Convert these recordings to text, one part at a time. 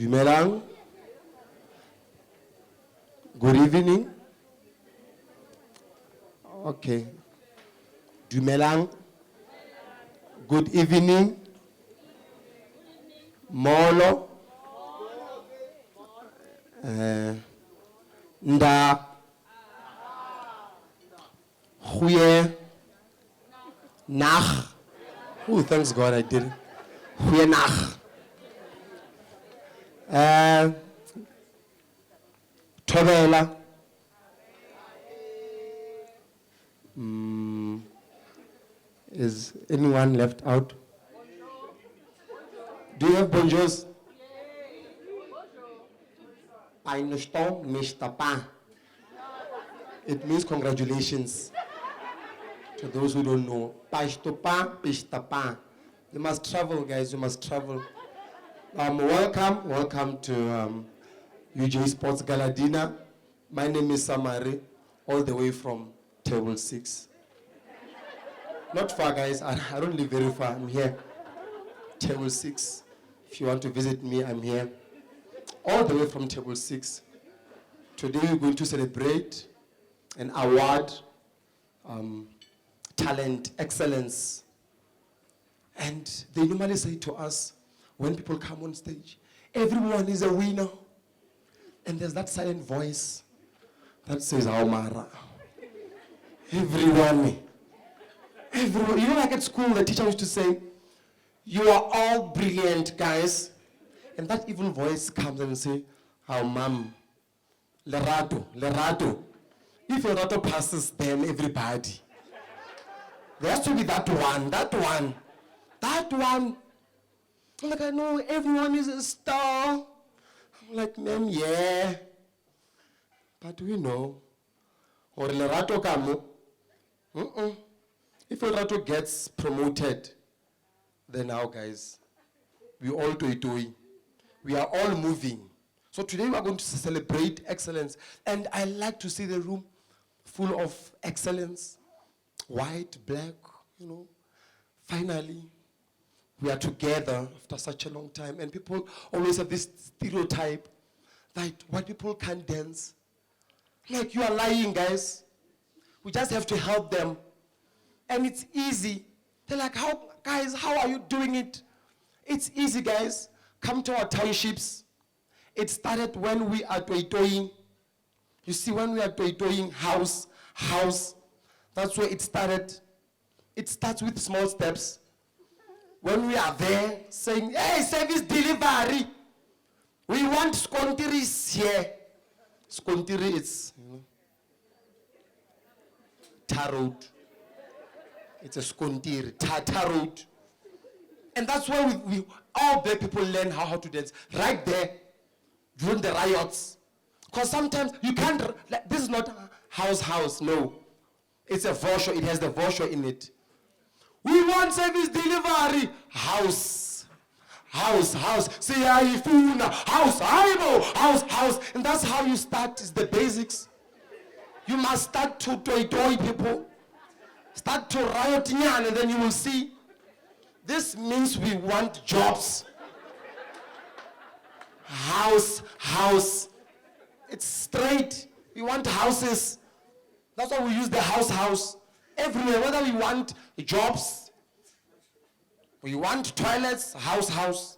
Dumelang. Good evening. Okay. Dumelang. Good evening. Molo. Nda. Goeie. Nacht. Oh, thanks God I did it. Goeie nacht. Thobela. Is anyone left out? Do you have bonjours? Painoston Mr. Pa. It means congratulations. To those who don't know. Paistopa, Pistapa. You must travel, guys. You must travel. Welcome to UJ Sports Gala dinner. My name is Samari, all the way from Table 6. Not far, guys. I don't live very far. I'm here. Table 6. If you want to visit me, I'm here. All the way from Table 6. Today we're going to celebrate an award, talent, excellence. And they normally say to us, when people come on stage, everyone is a winner. And there's that silent voice that says, Aumara. Everyone. You know, like at school, the teacher used to say, you are all brilliant, guys. And that evil voice comes and say, oh, mom, Lerato. If your Lerato passes, then everybody. There has to be that one. I'm like, I know everyone is a star. I'm like, ma'am, yeah. But we know. Or Lerato kamo. If Lerato gets promoted, then now, guys, we all doing. We are all moving. So today we are going to celebrate excellence. And I like to see the room full of excellence. White, black, you know. Finally, we are together after such a long time. And people always have this stereotype that white people can't dance. Like, you are lying, guys. We just have to help them. And it's easy. They're like, how are you doing it? It's easy, guys. Come to our townships. It started when we are toitoing. You see, when we are toitoing house, that's where it started. It starts with small steps. When we are there saying, hey, service delivery, we want skontiris here. Skontiri is, tar road. It's a skontiri, tar road. And that's where we all black people learn how to dance. Right there, during the riots. Because sometimes you can't, like, this is not house, no. It's a vosho, it has the vosho in it. We want service delivery. House. Siyayifuna. House. And that's how you start, it's the basics. You must start to toy people. Start to riot, and then you will see. This means we want jobs. House. It's straight. We want houses. That's why we use the house. Everywhere, whether we want jobs, we want toilets, house.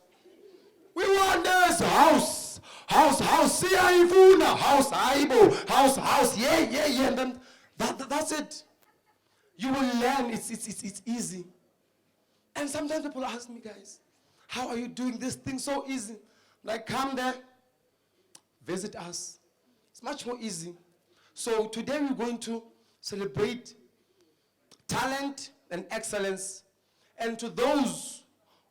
We want this house. Siyayifuna. House. Yeah. And then that's it. You will learn. It's easy. And sometimes people ask me, guys, how are you doing this thing so easy? Like, come there, visit us. It's much more easy. So today we're going to celebrate talent and excellence. And to those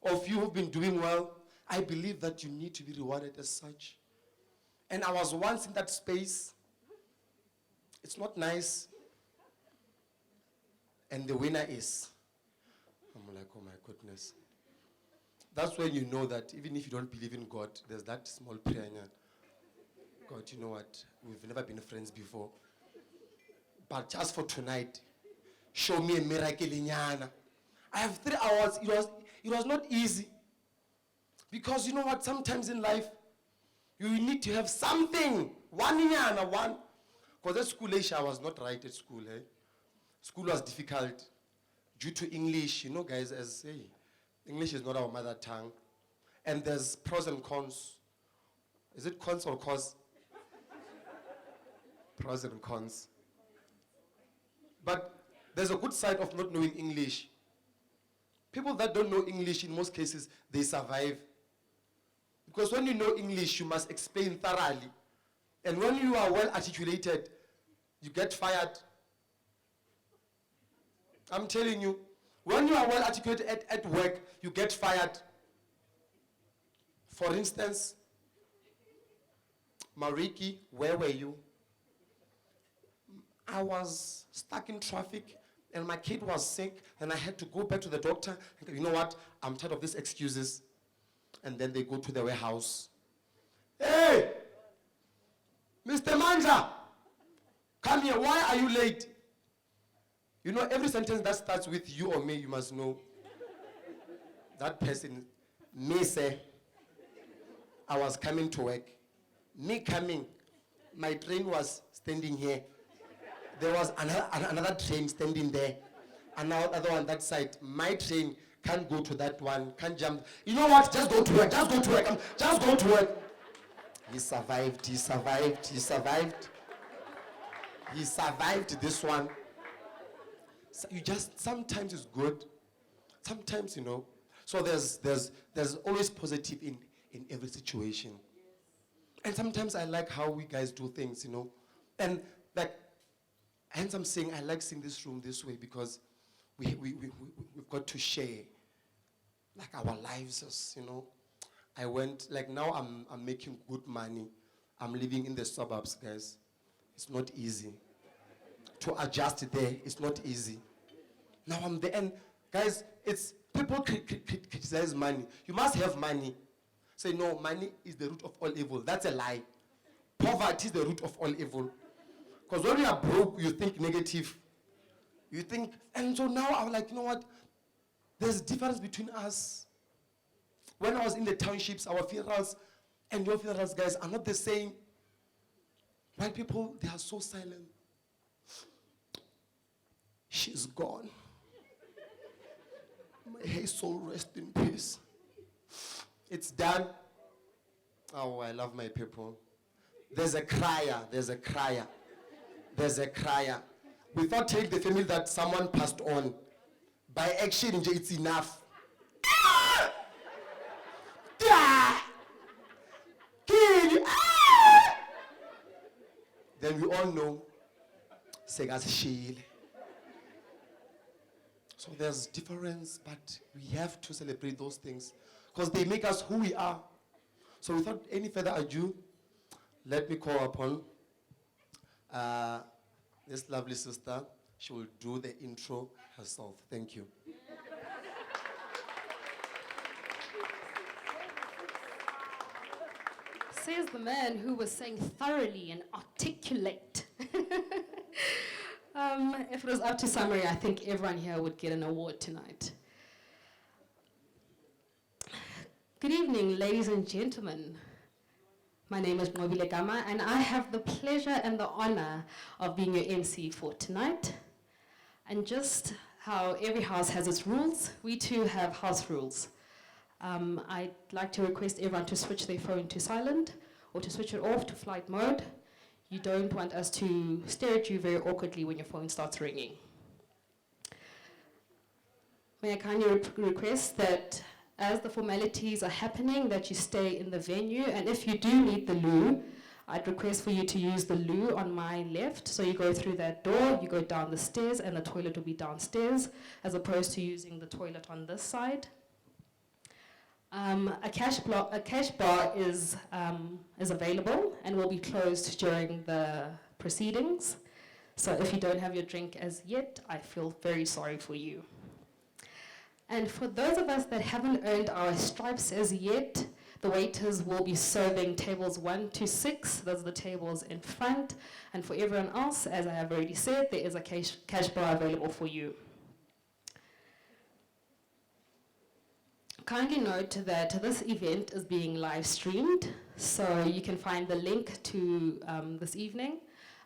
of you who've been doing well, I believe that you need to be rewarded as such. And I was once in that space. It's not nice. And the winner is. I'm like, oh my goodness. That's when you know that even if you don't believe in God, there's that small prayer. God, you know what? We've never been friends before. But just for tonight, show me a miracle in Yana. I have 3 hours. It was not easy. Because you know what? Sometimes in life, You need to have something. One. Because at school, I was not right at school. School was difficult due to English. You know, guys, English is not our mother tongue. And there's pros and cons. Is it cons or cos? Pros and cons. But there's a good side of not knowing English. People that don't know English, in most cases, they survive. Because when you know English, you must explain thoroughly. And when you are well articulated, you get fired. I'm telling you, when you are well articulated at work, you get fired. For instance, Mariki, where were you? I was stuck in traffic and my kid was sick and I had to go back to the doctor. You know what? I'm tired of these excuses. And then they go to the warehouse. Hey, Mr. Manja, come here. Why are you late? You know, every sentence that starts with you or me, you must know. That person, me say, I was coming to work. Me coming, my train was standing here. There was another train standing there. Another one that side. My train can't go to that one, can't jump. You know what? Just go to work, just go to work, just go to work. He survived this one. So you just, sometimes it's good, sometimes, you know. So there's always positive in every situation. And sometimes I like how we guys do things, you know. And like, hence I'm saying I like seeing this room this way because we've got to share like our lives, as, you know. I went, like now I'm making good money. I'm living in the suburbs, guys. It's not easy. To adjust there, it's not easy. Now I'm there, and guys, it's, people criticize money. You must have money. Say, no, money is the root of all evil. That's a lie. Poverty is the root of all evil. Because when you are broke, you think negative. You think, and so now I'm like, you know what? There's a difference between us. When I was in the townships, our funerals and your funerals, guys, are not the same. White people, they are so silent. She's gone. May soul rest in peace. It's done. Oh, I love my people. There's a crier. We thought take the family that someone passed on. By action, it's enough. Then we all know Sega's shield. So there's difference, but we have to celebrate those things because they make us who we are. So without any further ado, let me call upon this lovely sister. She will do the intro herself. Thank you. Says the man who was saying thoroughly and articulate. If it was up to summary, I think everyone here would get an award tonight. Good evening, ladies and gentlemen. My name is Nobile Gama, and I have the pleasure and the honor of being your MC for tonight. And just how every house has its rules, we too have house rules. I'd like to request everyone to switch their phone to silent or to switch it off to flight mode. You don't want us to stare at you very awkwardly when your phone starts ringing. May I kindly request that as the formalities are happening, that you stay in the venue, and if you do need the loo, I'd request for you to use the loo on my left. So you go through that door, you go down the stairs, and the toilet will be downstairs, as opposed to using the toilet on this side. A cash bar is available and will be closed during the proceedings. So if you don't have your drink as yet, I feel very sorry for you. And for those of us that haven't earned our stripes as yet, the waiters will be serving tables 1 to 6. Those are the tables in front. And for everyone else, as I have already said, there is a cash bar available for you. Kindly note that this event is being live streamed, so you can find the link to this evening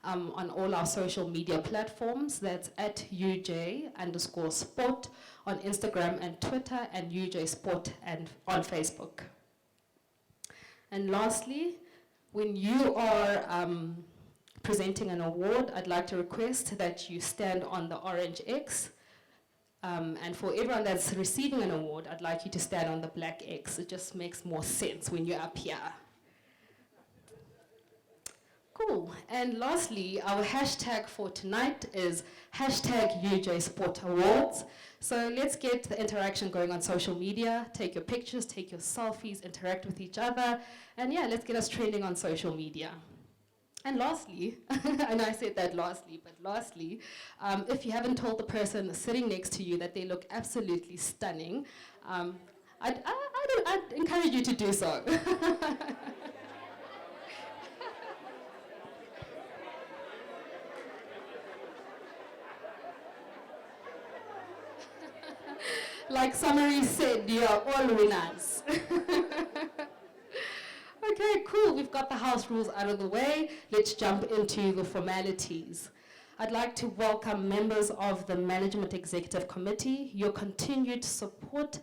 on all our social media platforms. That's at UJ_sport on Instagram and Twitter, and UJ Sport and on Facebook. And lastly, when you are presenting an award, I'd like to request that you stand on the orange X. And for everyone that's receiving an award, I'd like you to stand on the black X. It just makes more sense when you're up here. Cool. And lastly, our hashtag for tonight is hashtag UJ Sport Awards. So let's get the interaction going on social media. Take your pictures, take your selfies, interact with each other. And yeah, let's get us trending on social media. And lastly, and I said that lastly, but lastly, if you haven't told the person sitting next to you that they look absolutely stunning, I'd encourage you to do so. Like Summary said, you are all winners. Okay, cool. We've got the house rules out of the way. Let's jump into the formalities. I'd like to welcome members of the Management Executive Committee. Your continued support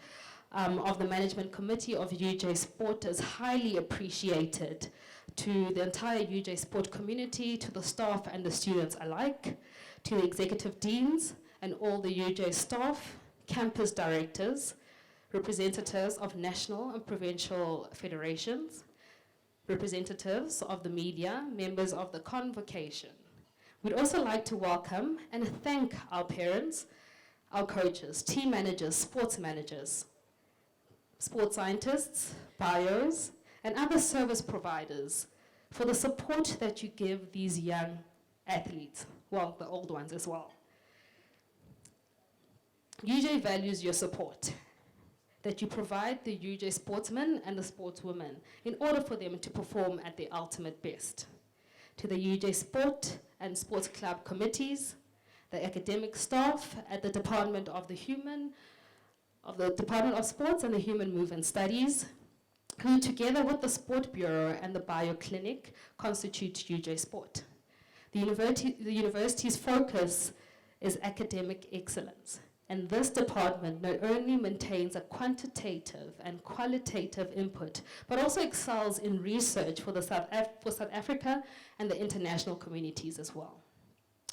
of the Management Committee of UJ Sport is highly appreciated. To the entire UJ Sport community, to the staff and the students alike, to the executive deans and all the UJ staff, campus directors, representatives of national and provincial federations, representatives of the media, members of the convocation. We'd also like to welcome and thank our parents, our coaches, team managers, sports scientists, bios, and other service providers for the support that you give these young athletes, well, the old ones as well. UJ values your support that you provide the UJ sportsmen and the sportswomen in order for them to perform at their ultimate best. To the UJ Sport and Sports Club committees, the academic staff at the Department of Sports and the Human Movement Studies, who together with the Sport Bureau and the Bio Clinic constitute UJ Sport. The university's focus is academic excellence. And this department not only maintains a quantitative and qualitative input, but also excels in research for South Africa and the international communities as well.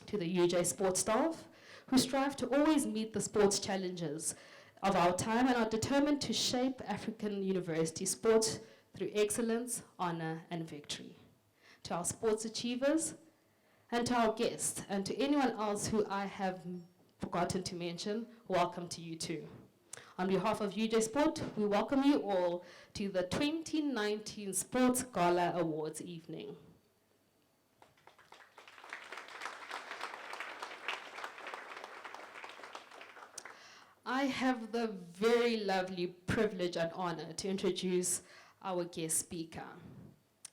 To the UJ sports staff, who strive to always meet the sports challenges of our time and are determined to shape African university sports through excellence, honor, and victory. To our sports achievers, and to our guests, and to anyone else who I have forgotten to mention, welcome to you too. On behalf of UJ Sport, we welcome you all to the 2019 Sports Gala Awards evening. I have the very lovely privilege and honor to introduce our guest speaker.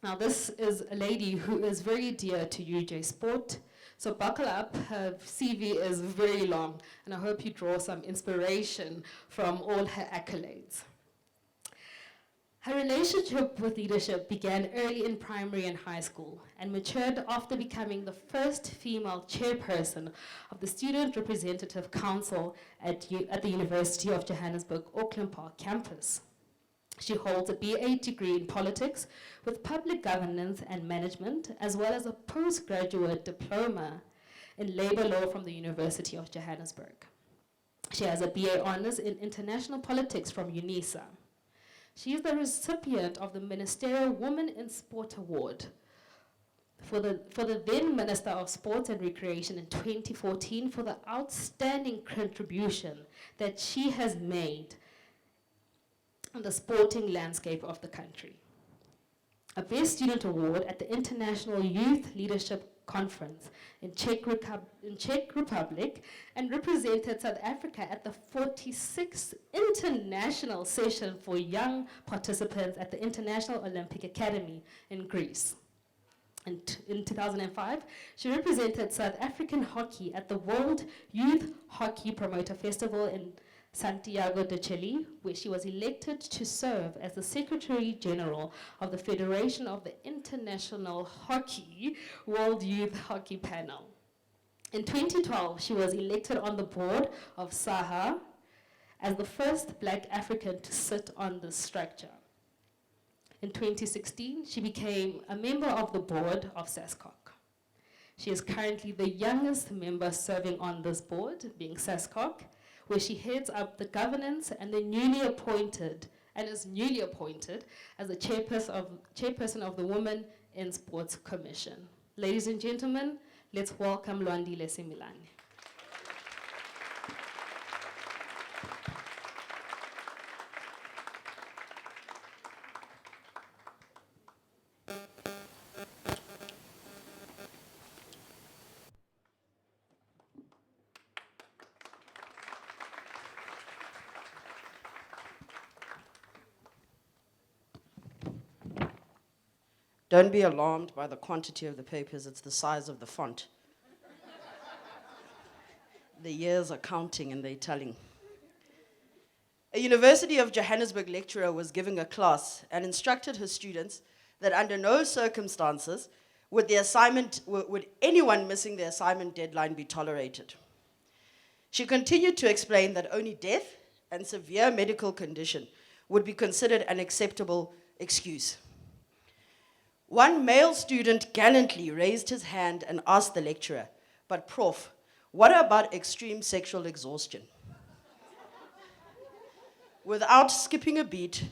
Now, this is a lady who is very dear to UJ Sport. So buckle up, her CV is very long, and I hope you draw some inspiration from all her accolades. Her relationship with leadership began early in primary and high school and matured after becoming the first female chairperson of the Student Representative Council at the University of Johannesburg, Auckland Park campus. She holds a BA degree in politics with public governance and management, as well as a postgraduate diploma in labor law from the University of Johannesburg. She has a BA honors in international politics from UNISA. She is the recipient of the Ministerial Women in Sport Award for the then Minister of Sports and Recreation in 2014 for the outstanding contribution that she has made on the sporting landscape of the country. A Best Student Award at the International Youth Leadership Conference in Czech Republic, and represented South Africa at the 46th International Session for Young Participants at the International Olympic Academy in Greece. In 2005, she represented South African hockey at the World Youth Hockey Promoter Festival in Santiago de Chile, where she was elected to serve as the Secretary General of the Federation of the International Hockey World Youth Hockey Panel. In 2012, she was elected on the board of SAHA as the first Black African to sit on this structure. In 2016, she became a member of the board of SASCOC. She is currently the youngest member serving on this board, being SASCOC, where she heads up the governance and is newly appointed as the chairperson of the Women in Sports Commission. Ladies and gentlemen, let's welcome Lwandile Similane. Don't be alarmed by the quantity of the papers, it's the size of the font. The years are counting and they're telling. A University of Johannesburg lecturer was giving a class and instructed her students that under no circumstances would anyone missing the assignment deadline be tolerated. She continued to explain that only death and severe medical condition would be considered an acceptable excuse. One male student gallantly raised his hand and asked the lecturer, "But Prof, what about extreme sexual exhaustion?" Without skipping a beat,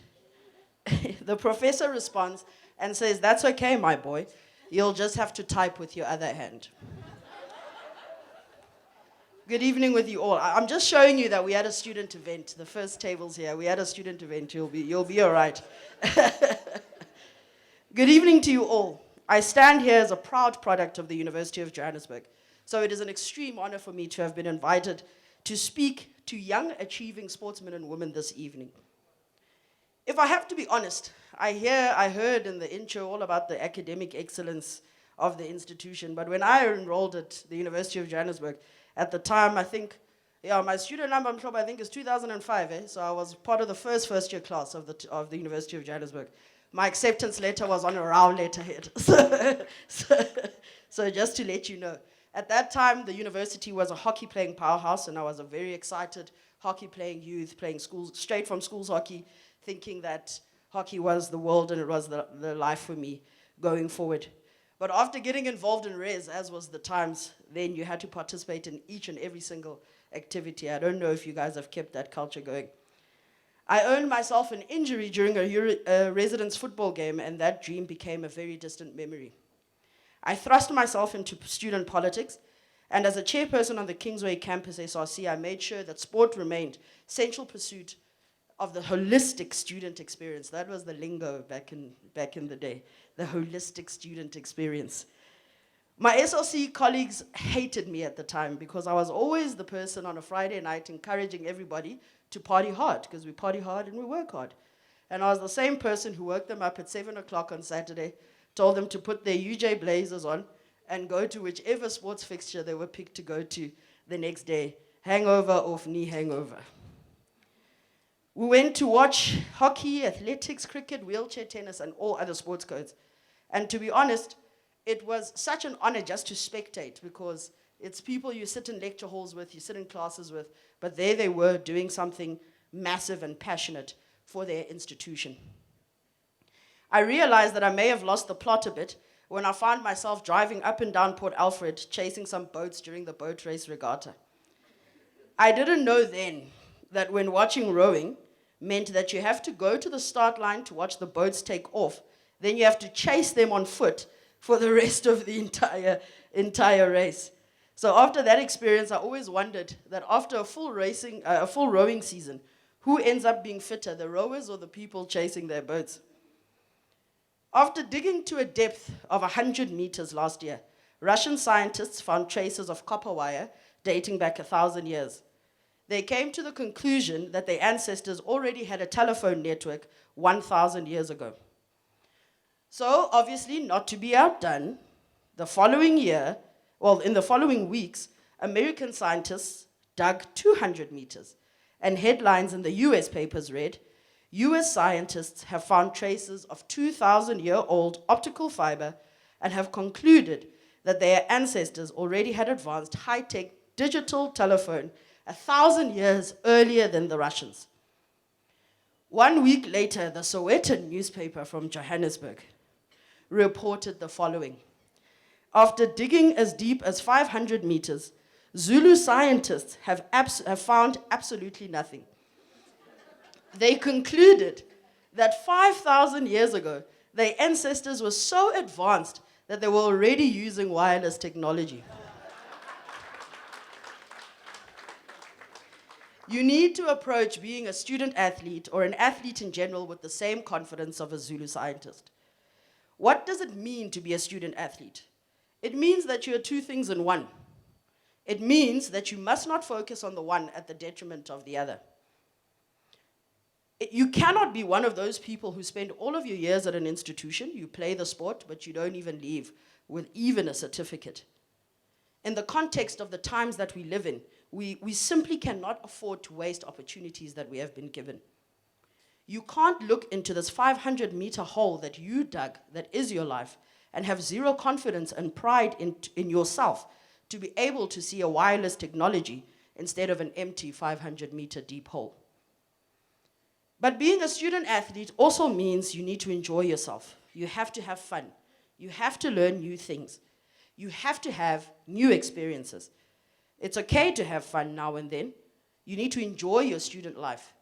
the professor responds and says, "That's okay, my boy. You'll just have to type with your other hand." Good evening with you all. I'm just showing you that we had a student event. The first table's here. We had a student event. You'll be all right. Good evening to you all. I stand here as a proud product of the University of Johannesburg, so it is an extreme honor for me to have been invited to speak to young achieving sportsmen and women this evening. If I have to be honest, I heard in the intro all about the academic excellence of the institution, but when I enrolled at the University of Johannesburg, at the time, I think, my student number, I think is 2005, so I was part of the first year class of the University of Johannesburg. My acceptance letter was on a round letterhead. So just to let you know, at that time, the university was a hockey-playing powerhouse, and I was a very excited hockey-playing youth, playing straight from schools hockey, thinking that hockey was the world and it was the life for me going forward. But after getting involved in res, as was the times, then you had to participate in each and every single activity. I don't know if you guys have kept that culture going. I earned myself an injury during a residence football game, and that dream became a very distant memory. I thrust myself into student politics, and as a chairperson on the Kingsway campus SRC, I made sure that sport remained central pursuit of the holistic student experience. That was the lingo back in the day, the holistic student experience. My SRC colleagues hated me at the time because I was always the person on a Friday night encouraging everybody to party hard, because we party hard and we work hard. And I was the same person who woke them up at 7 o'clock on Saturday, told them to put their UJ blazers on and go to whichever sports fixture they were picked to go to the next day. Hangover off knee hangover. We went to watch hockey, athletics, cricket, wheelchair tennis, and all other sports codes. And to be honest, it was such an honor just to spectate, because it's people you sit in lecture halls with, you sit in classes with, but there they were doing something massive and passionate for their institution. I realized that I may have lost the plot a bit when I found myself driving up and down Port Alfred chasing some boats during the boat race regatta. I didn't know then that when watching rowing meant that you have to go to the start line to watch the boats take off, then you have to chase them on foot for the rest of the entire race. So after that experience, I always wondered that after a full rowing season, who ends up being fitter, the rowers or the people chasing their boats? After digging to a depth of 100 meters last year, Russian scientists found traces of copper wire dating back 1,000 years. They came to the conclusion that their ancestors already had a telephone network 1,000 years ago. So, obviously, not to be outdone, in the following weeks, American scientists dug 200 meters and headlines in the US papers read, US scientists have found traces of 2,000-year-old optical fiber and have concluded that their ancestors already had advanced high-tech digital telephone 1,000 years earlier than the Russians. 1 week later, the Sowetan newspaper from Johannesburg reported the following. After digging as deep as 500 meters, Zulu scientists have found absolutely nothing. They concluded that 5,000 years ago, their ancestors were so advanced that they were already using wireless technology. You need to approach being a student athlete or an athlete in general with the same confidence of a Zulu scientist. What does it mean to be a student athlete? It means that you are two things in one. It means that you must not focus on the one at the detriment of the other. You cannot be one of those people who spend all of your years at an institution, you play the sport, but you don't even leave with even a certificate. In the context of the times that we live in, we simply cannot afford to waste opportunities that we have been given. You can't look into this 500-meter hole that you dug, that is your life, and have zero confidence and pride in yourself to be able to see a wireless technology instead of an empty 500-meter deep hole. But being a student athlete also means you need to enjoy yourself. You have to have fun. You have to learn new things. You have to have new experiences. It's okay to have fun now and then. You need to enjoy your student life.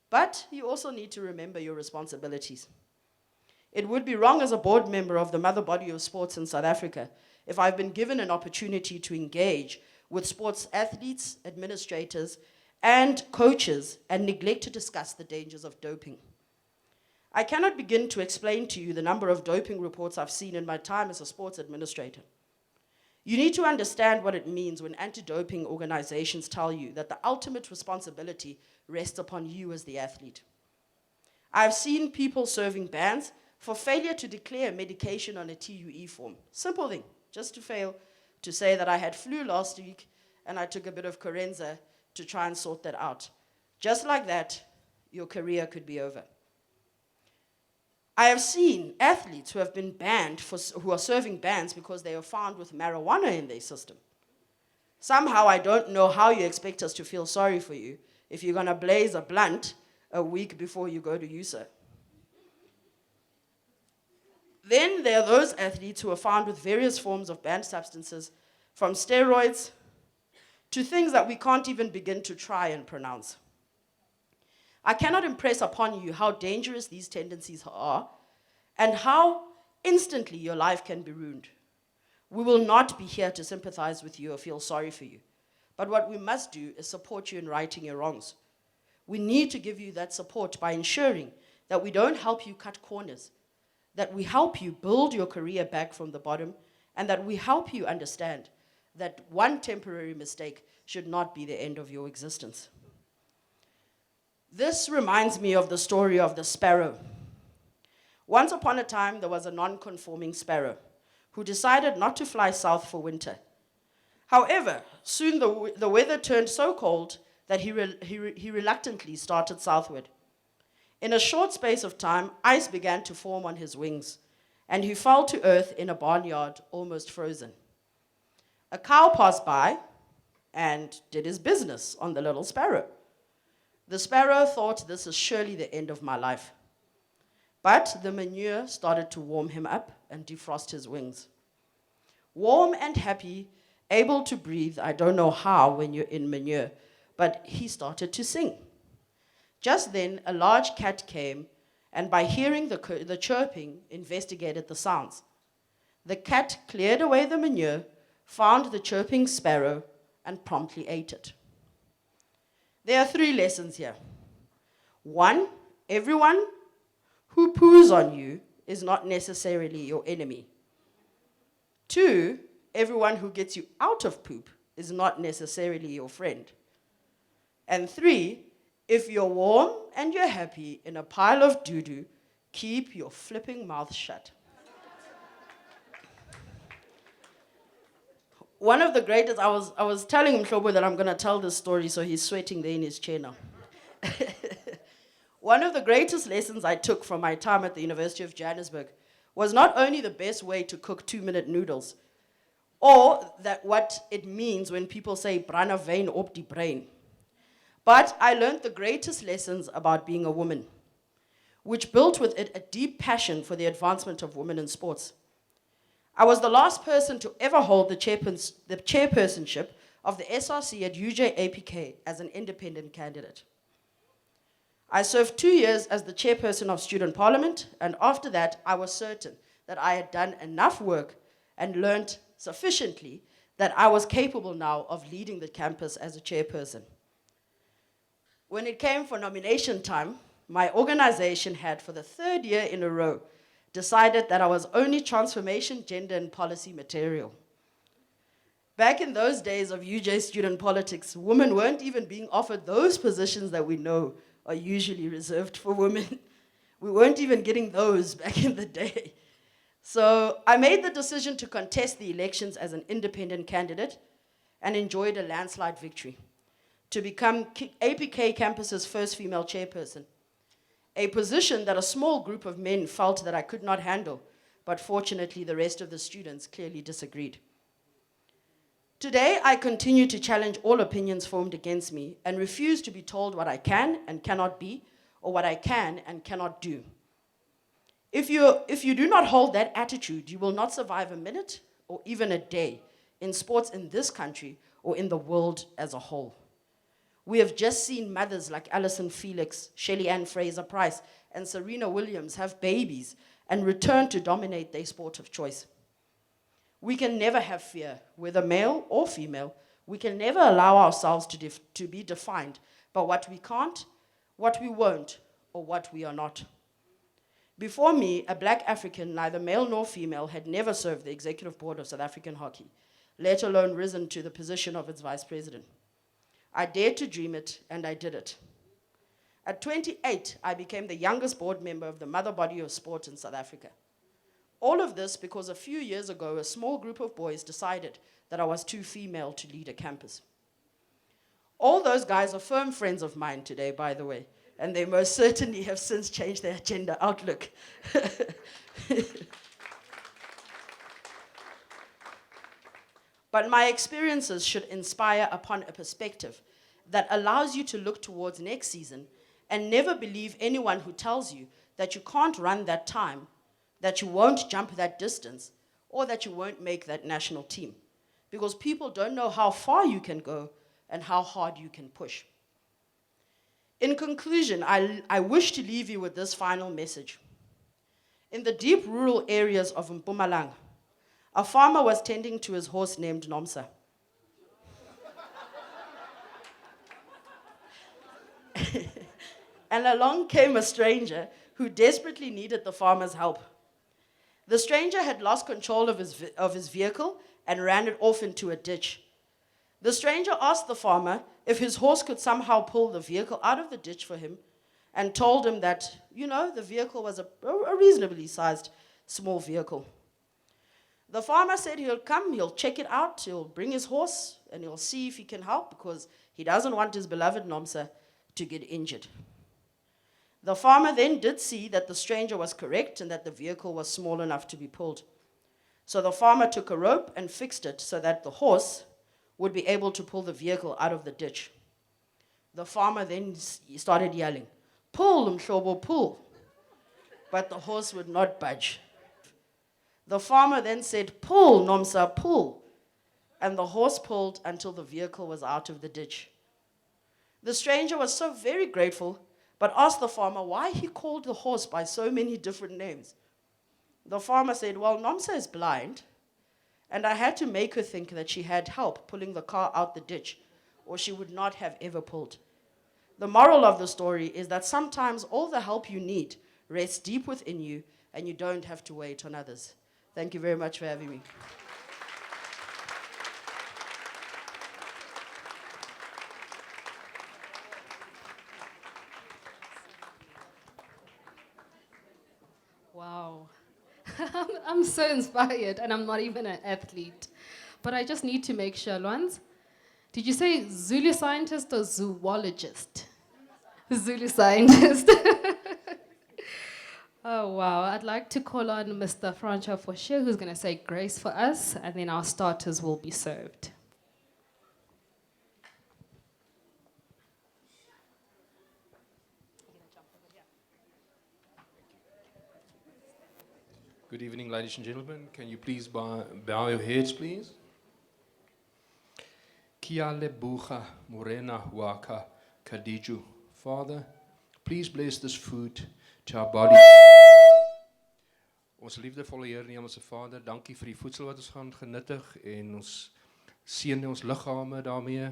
But you also need to remember your responsibilities. It would be wrong as a board member of the mother body of sports in South Africa if I've been given an opportunity to engage with sports athletes, administrators, and coaches and neglect to discuss the dangers of doping. I cannot begin to explain to you the number of doping reports I've seen in my time as a sports administrator. You need to understand what it means when anti-doping organizations tell you that the ultimate responsibility rests upon you as the athlete. I've seen people serving bans for failure to declare medication on a TUE form. Simple thing, just to fail to say that I had flu last week and I took a bit of Corenza to try and sort that out. Just like that, your career could be over. I have seen athletes who have been banned, who are serving bans because they are found with marijuana in their system. Somehow, I don't know how you expect us to feel sorry for you if you're going to blaze a blunt a week before you go to USA. Then there are those athletes who are found with various forms of banned substances, from steroids to things that we can't even begin to try and pronounce. I cannot impress upon you how dangerous these tendencies are and how instantly your life can be ruined. We will not be here to sympathize with you or feel sorry for you. But what we must do is support you in righting your wrongs. We need to give you that support by ensuring that we don't help you cut corners, that we help you build your career back from the bottom, and that we help you understand that one temporary mistake should not be the end of your existence. This reminds me of the story of the sparrow. Once upon a time, there was a non-conforming sparrow who decided not to fly south for winter. However, soon the weather turned so cold that he reluctantly started southward. In a short space of time, ice began to form on his wings, and he fell to earth in a barnyard, almost frozen. A cow passed by and did his business on the little sparrow. The sparrow thought, this is surely the end of my life. But the manure started to warm him up and defrost his wings. Warm and happy, able to breathe, I don't know how when you're in manure, but he started to sing. Just then, a large cat came, and by hearing the chirping, investigated the sounds. The cat cleared away the manure, found the chirping sparrow, and promptly ate it. There are 3 lessons here. 1, everyone who poos on you is not necessarily your enemy. 2, everyone who gets you out of poop is not necessarily your friend. And 3, if you're warm and you're happy in a pile of doo-doo, keep your flipping mouth shut. One of the greatest, I was telling Mhlobo that I'm going to tell this story, so he's sweating there in his chair now. One of the greatest lessons I took from my time at the University of Johannesburg was not only the best way to cook 2-minute noodles, or that what it means when people say "brana vein op die brain," but I learned the greatest lessons about being a woman, which built with it a deep passion for the advancement of women in sports. I was the last person to ever hold the chairpersonship of the SRC at UJ APK as an independent candidate. I served 2 years as the chairperson of Student Parliament, and after that, I was certain that I had done enough work and learned sufficiently that I was capable now of leading the campus as a chairperson. When it came for nomination time, my organization had, for the 3rd year in a row, decided that I was only transformation, gender, and policy material. Back in those days of UJ student politics, women weren't even being offered those positions that we know are usually reserved for women. We weren't even getting those back in the day. So I made the decision to contest the elections as an independent candidate and enjoyed a landslide victory to become APK campus's first female chairperson, a position that a small group of men felt that I could not handle, but fortunately the rest of the students clearly disagreed. Today, I continue to challenge all opinions formed against me and refuse to be told what I can and cannot be, or what I can and cannot do. If you do not hold that attitude, you will not survive a minute or even a day in sports in this country or in the world as a whole. We have just seen mothers like Alison Felix, Shelly Ann Fraser-Price, and Serena Williams have babies and return to dominate their sport of choice. We can never have fear, whether male or female. We can never allow ourselves to be defined by what we can't, what we won't, or what we are not. Before me, a black African, neither male nor female, had never served the executive board of South African Hockey, let alone risen to the position of its vice president. I dared to dream it, and I did it. At 28, I became the youngest board member of the mother body of sport in South Africa. All of this because a few years ago, a small group of boys decided that I was too female to lead a campus. All those guys are firm friends of mine today, by the way, and they most certainly have since changed their gender outlook. But my experiences should inspire upon a perspective that allows you to look towards next season and never believe anyone who tells you that you can't run that time, that you won't jump that distance, or that you won't make that national team. Because people don't know how far you can go and how hard you can push. In conclusion, I wish to leave you with this final message. In the deep rural areas of Mpumalanga, a farmer was tending to his horse named Nomsa. And along came a stranger who desperately needed the farmer's help. The stranger had lost control of his vehicle and ran it off into a ditch. The stranger asked the farmer if his horse could somehow pull the vehicle out of the ditch for him, and told him that, the vehicle was a reasonably sized small vehicle. The farmer said he'll come, he'll check it out, he'll bring his horse, and he'll see if he can help, because he doesn't want his beloved Nomsa to get injured. The farmer then did see that the stranger was correct and that the vehicle was small enough to be pulled. So the farmer took a rope and fixed it so that the horse would be able to pull the vehicle out of the ditch. The farmer then started yelling, "Pull, Mhlobo, pull." But the horse would not budge. The farmer then said, "Pull, Nomsa, pull." And the horse pulled until the vehicle was out of the ditch. The stranger was so very grateful, but asked the farmer why he called the horse by so many different names. The farmer said, "Well, Nomsa is blind, and I had to make her think that she had help pulling the car out the ditch, or she would not have ever pulled." The moral of the story is that sometimes all the help you need rests deep within you, and you don't have to wait on others. Thank you very much for having me. Wow. I'm so inspired, and I'm not even an athlete. But I just need to make sure, Lwans, did you say Zulu scientist or zoologist? Zulu scientist. Oh, wow. I'd like to call on Mr. Francois Fauché, who's going to say grace for us, and then our starters will be served. Good evening, ladies and gentlemen. Can you please bow your heads, please? Kia lebucha morena waka kadiju. Father, please bless this food to our body. Ons liefdevolle Heer en Hemelse Vader, dankie vir die voedsel wat ons gaan genuttig en ons seën ons liggame daarmee.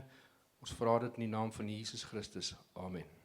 Ons vra dit in die naam van Jesus Christus. Amen.